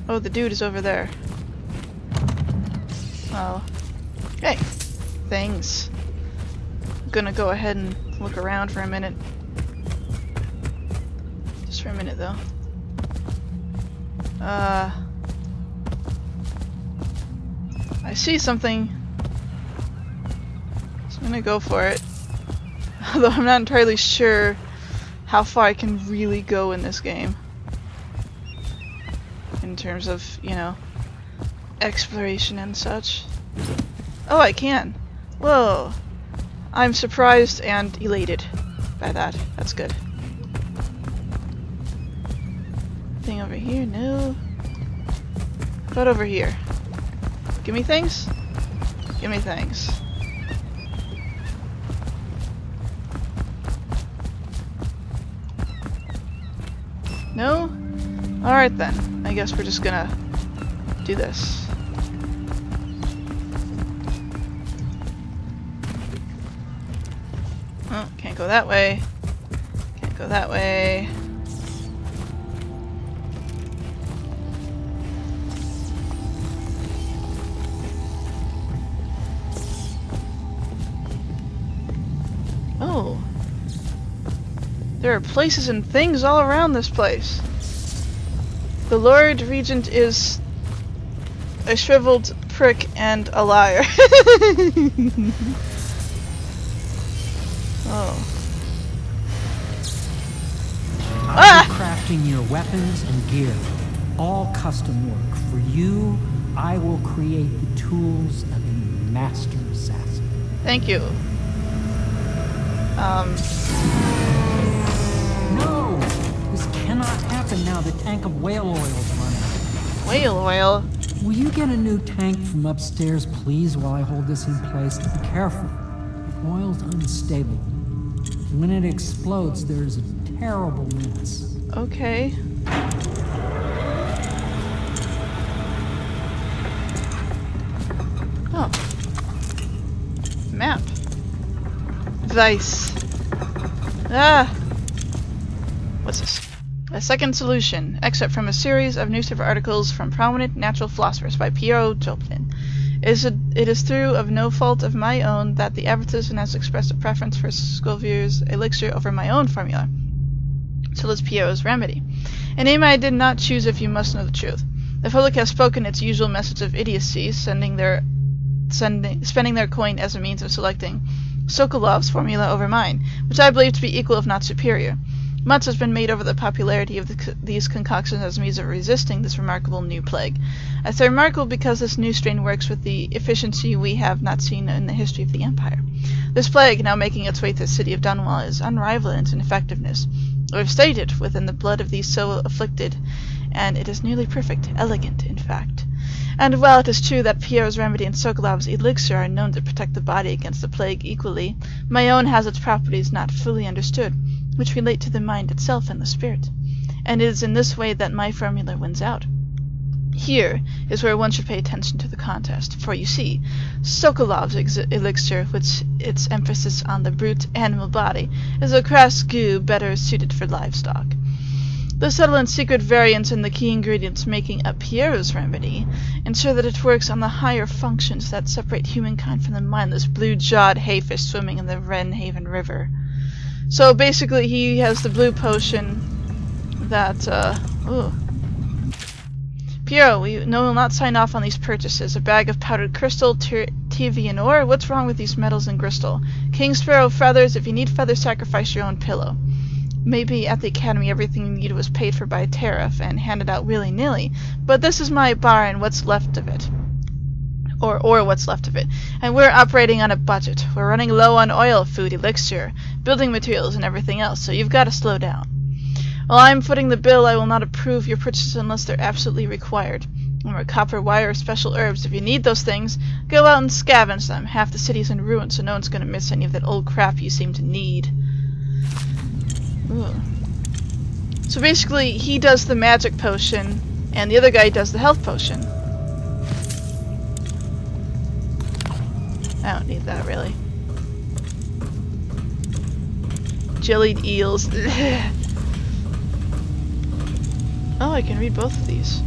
Oh, the dude is over there. Oh. Hey! Things. I'm gonna go ahead and look around for a minute. Just for a minute, though. I see something. So I'm gonna go for it. Although I'm not entirely sure how far I can really go in this game. In terms of, you know, exploration and such. Oh, I can! Whoa! I'm surprised and elated by that. That's good. Thing over here? No. How about over here? Give me things? Give me things. No? Alright then. I guess we're just gonna do this. Oh, can't go that way. Can't go that way. Oh. There are places and things all around this place. The Lord Regent is a shriveled prick and a liar. Oh. I'll be crafting your weapons and gear. All custom work. For you, I will create the tools of a master assassin. Thank you. No! This cannot happen now. The tank of whale oil is running. Whale oil? Will you get a new tank from upstairs, please, while I hold this in place? Be careful. The oil's unstable. When it explodes, there's a terrible mess. Okay. Oh. Map. Vice. Ah! What's this? A second solution. Excerpt from a series of newspaper articles from prominent natural philosophers by Pierre Joplin. It is through of no fault of my own that the advertisement has expressed a preference for Scovier's elixir over my own formula. So is Pierre's remedy. A name I did not choose if you must know the truth. The public has spoken its usual message of idiocy, spending their coin as a means of selecting Sokolov's formula over mine, which I believe to be equal if not superior. Much has been made over the popularity of these concoctions as means of resisting this remarkable new plague. I say remarkable because this new strain works with the efficiency we have not seen in the history of the Empire. This plague, now making its way to the city of Dunwall, is unrivaled in its effectiveness. I have studied it within the blood of these so afflicted, and it is nearly perfect, elegant, in fact. And while it is true that Pierre's remedy and Sokolov's elixir are known to protect the body against the plague equally, my own has its properties not fully understood, which relate to the mind itself and the spirit. And it is in this way that my formula wins out. Here is where one should pay attention to the contest, for you see, Sokolov's elixir, with its emphasis on the brute animal body, is a crass goo better suited for livestock. The subtle and secret variants in the key ingredients making up Pierre's remedy ensure that it works on the higher functions that separate humankind from the mindless blue-jawed hayfish swimming in the Wrenhaven River. So basically he has the blue potion that, Pierre, we will not sign off on these purchases. A bag of powdered crystal, TV and ore? What's wrong with these metals and crystal? King Sparrow feathers? If you need feathers, sacrifice your own pillow. Maybe at the academy everything you needed was paid for by a tariff and handed out willy-nilly, but this is my bar and what's left of it. Or what's left of it. And we're operating on a budget. We're running low on oil, food, elixir, building materials, and everything else, so you've got to slow down. While I'm footing the bill, I will not approve your purchases unless they're absolutely required. Or copper wire or special herbs. If you need those things, go out and scavenge them. Half the city's in ruin, so no one's going to miss any of that old crap you seem to need. Ooh. So basically, he does the magic potion, and the other guy does the health potion. I don't need that, really. Jellied eels. Oh, I can read both of these.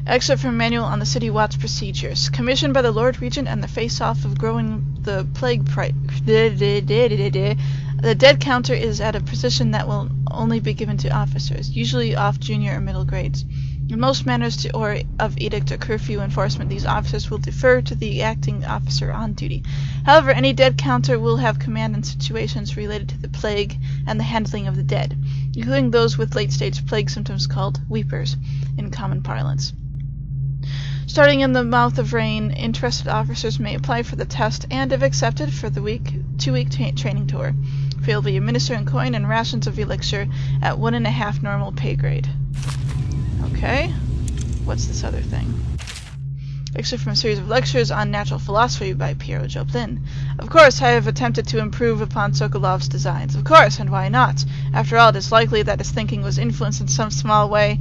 Excerpt from Manual on the City Watch Procedures. Commissioned by the Lord Regent and the face-off of growing the plague the dead counter is at a position that will only be given to officers, usually off junior or middle grades. In most matters of edict or curfew enforcement, these officers will defer to the acting officer on duty. However, any dead counter will have command in situations related to the plague and the handling of the dead, including those with late-stage plague symptoms called weepers in common parlance. Starting in the mouth of rain, interested officers may apply for the test and, if accepted, for the 2-week training tour. They will be administered in coin and rations of elixir at 1.5 normal pay grade. Okay. What's this other thing? Excerpt from a series of lectures on natural philosophy by Piero Joplin. Of course, I have attempted to improve upon Sokolov's designs. Of course, and why not? After all, it is likely that his thinking was influenced in some small way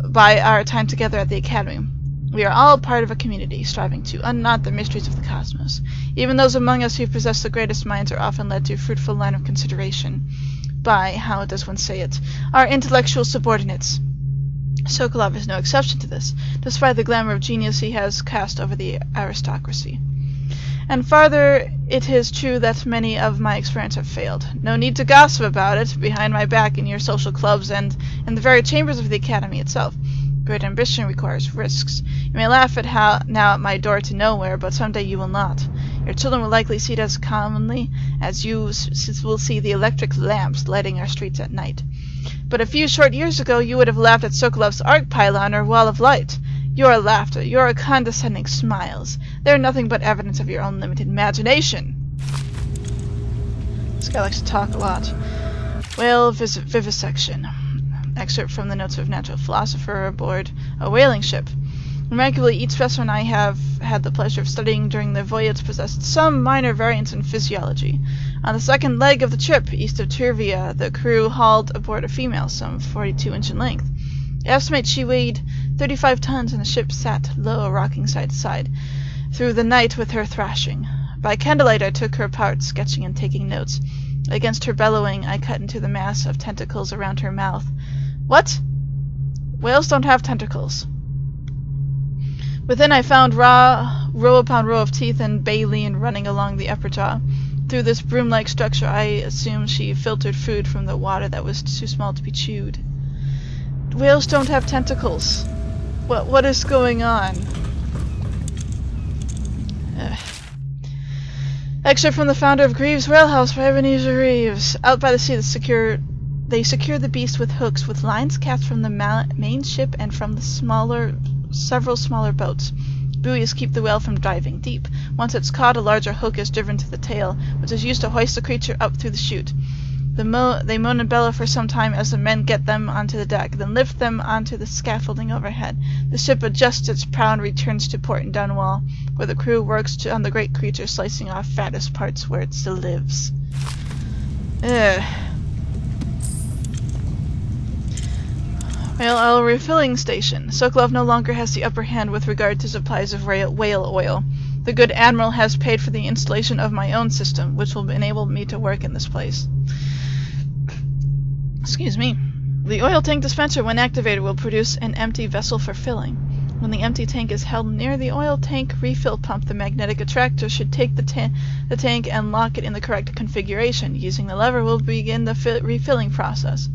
by our time together at the Academy. We are all part of a community, striving to unknot the mysteries of the cosmos. Even those among us who possess the greatest minds are often led to a fruitful line of consideration by, how does one say it, our intellectual subordinates. Sokolov is no exception to this, despite the glamour of genius he has cast over the aristocracy. And farther, it is true that many of my experiments have failed. No need to gossip about it, behind my back in your social clubs and in the very chambers of the Academy itself. Great ambition requires risks. You may laugh at now at my door to nowhere, but someday you will not. Your children will likely see it as commonly as you will see the electric lamps lighting our streets at night. But a few short years ago you would have laughed at Sokolov's arc pylon or wall of light. Your laughter, your condescending smiles, they are nothing but evidence of your own limited imagination. This guy likes to talk a lot. Whale vivisection. Excerpt from the notes of a natural philosopher aboard a whaling ship. Remarkably, each specimen I have had the pleasure of studying during the voyage possessed some minor variance in physiology. On the second leg of the trip, east of Turvia, the crew hauled aboard a female, some 42 inches in length. They estimate she weighed 35 tons, and the ship sat low, rocking side to side, through the night with her thrashing. By candlelight I took her apart, sketching and taking notes. Against her bellowing, I cut into the mass of tentacles around her mouth. What? Whales don't have tentacles. Within I found row upon row of teeth and baleen running along the upper jaw. Through this broom-like structure I assumed she filtered food from the water that was too small to be chewed. Whales don't have tentacles. What is going on? Excerpt from the founder of Greaves Whalehouse by Ebenezer Reeves. Out by the sea, they secured the beast with hooks, with lines cast from the main ship and from the several smaller boats. Buoys keep the whale from diving deep. Once it's caught, a larger hook is driven to the tail, which is used to hoist the creature up through the chute. They moan and bellow for some time as the men get them onto the deck, then lift them onto the scaffolding overhead. The ship adjusts its prow and returns to port and downwall, where the crew works on the great creature, slicing off fattest parts where it still lives. Whale oil refilling station. Sokolov no longer has the upper hand with regard to supplies of whale oil. The good admiral has paid for the installation of my own system, which will enable me to work in this place. Excuse me. The oil tank dispenser, when activated, will produce an empty vessel for filling. When the empty tank is held near the oil tank refill pump, the magnetic attractor should take the tank and lock it in the correct configuration. Using the lever will begin the refilling process.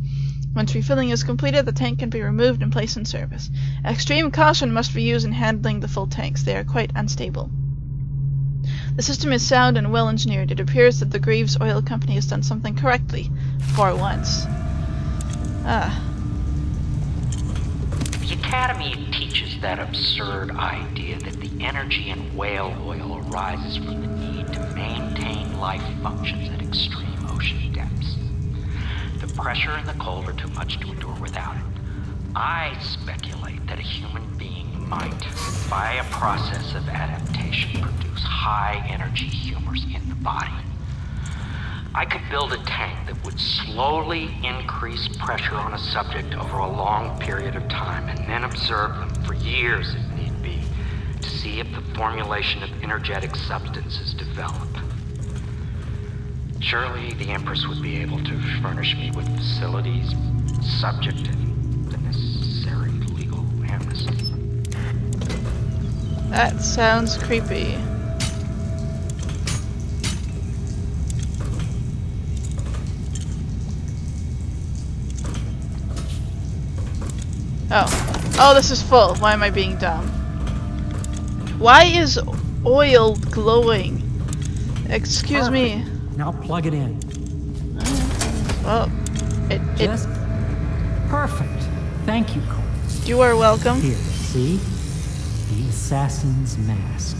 Once refilling is completed, the tank can be removed and placed in service. Extreme caution must be used in handling the full tanks. They are quite unstable. The system is sound and well engineered. It appears that the Greaves Oil Company has done something correctly, for once. The Academy teaches that absurd idea that the energy in whale oil arises from the need to maintain life functions at extreme ocean depths. The pressure and the cold are too much to endure without it. I speculate that a human being might, by a process of adaptation, produce high-energy humors in the body. I could build a tank that would slowly increase pressure on a subject over a long period of time and then observe them for years if need be to see if the formulation of energetic substances develop. Surely the Empress would be able to furnish me with facilities subject to the necessary legal amnesty. That sounds creepy. Oh. Oh, this is full. Why am I being dumb? Why is oil glowing? Excuse me. Now plug it in. Well, Just perfect. Thank you, Cole. You are welcome. Here, see? The assassin's mask.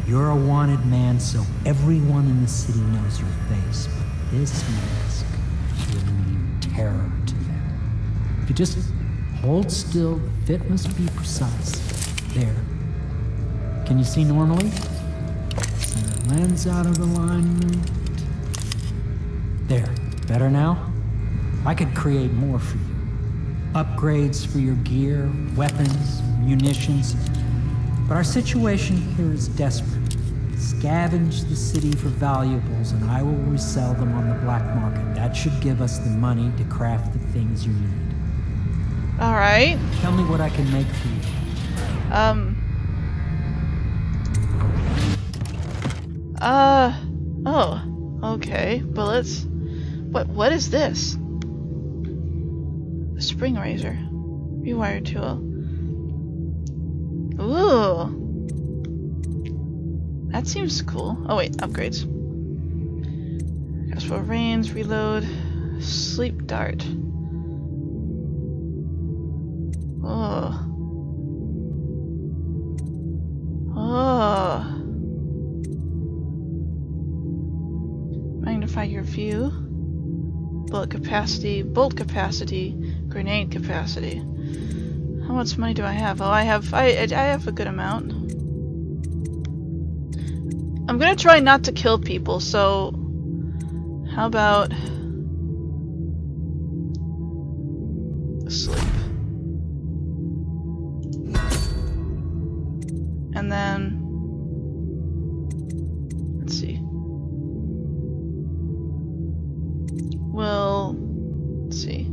You're a wanted man, so everyone in the city knows your face. But this mask will mean terror to them. If you just hold still, the fit must be precise. There. Can you see normally? Send the lens out of alignment. There. Better now? I could create more for you. Upgrades for your gear, weapons, munitions. But our situation here is desperate. Scavenge the city for valuables and I will resell them on the black market. That should give us the money to craft the things you need. Alright. Tell me what I can make for you. Oh. Okay. Bullets. What is this? A spring razor. Rewire tool. Ooh. That seems cool. Oh wait, upgrades. Crossbow range, reload, sleep dart. Oh. Oh. Magnify your view. Bullet capacity, bolt capacity, grenade capacity. How much money do I have? Oh, I have a good amount. I'm gonna try not to kill people, so how about sleep? And then let's see. Let's see.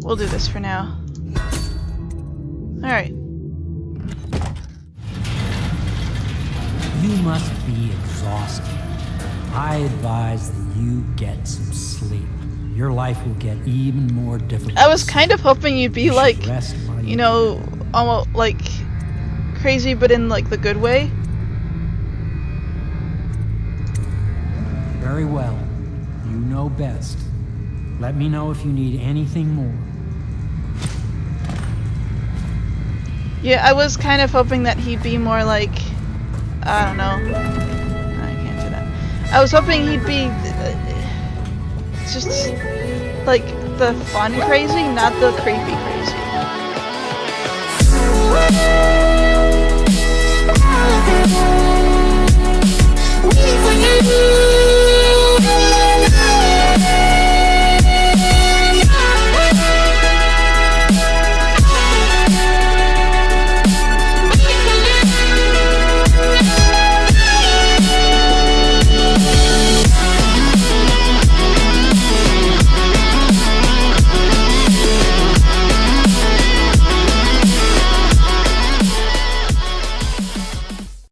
We'll do this for now. Alright. You must be exhausted. I advise that you get some sleep. Your life will get even more difficult. I was kind of hoping you'd be like, rest while you know, almost like crazy, but in like the good way. Very well. You know best. Let me know if you need anything more. Yeah, I was kind of hoping that he'd be more like, I don't know. I can't do that. I was hoping he'd be just like the fun crazy, not the creepy crazy.